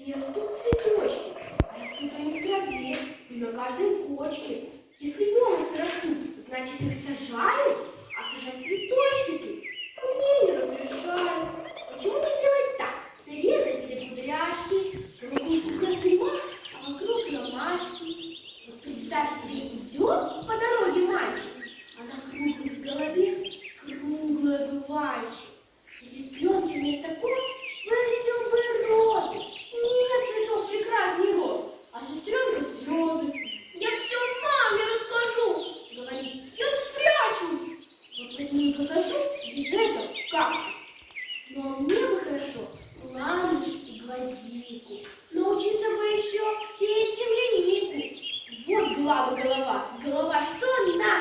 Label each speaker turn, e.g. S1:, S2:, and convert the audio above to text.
S1: Не растут цветочки, а растут они в траве и на каждой почке. Если волосы растут, значит их сажают, а сажать цветочки тут мне не разрешают. Почему не сделать так? Срезать все кудряшки, на макушку костыма, а вокруг ромашки. Вот представь себе, идет по дороге мальчик, а на круглой голове круглый одуванчик. Если с пленки вместо кос вырастил бы розы. Нет цветов прекрасней роз, а сестренка слезы. Я все маме расскажу, говорит, я спрячусь. Вот возьму и посажу без этого кактус. Но мне бы хорошо ландыш и гвоздику. Научиться бы еще сеять землянику. Вот была бы голова. Голова что надо?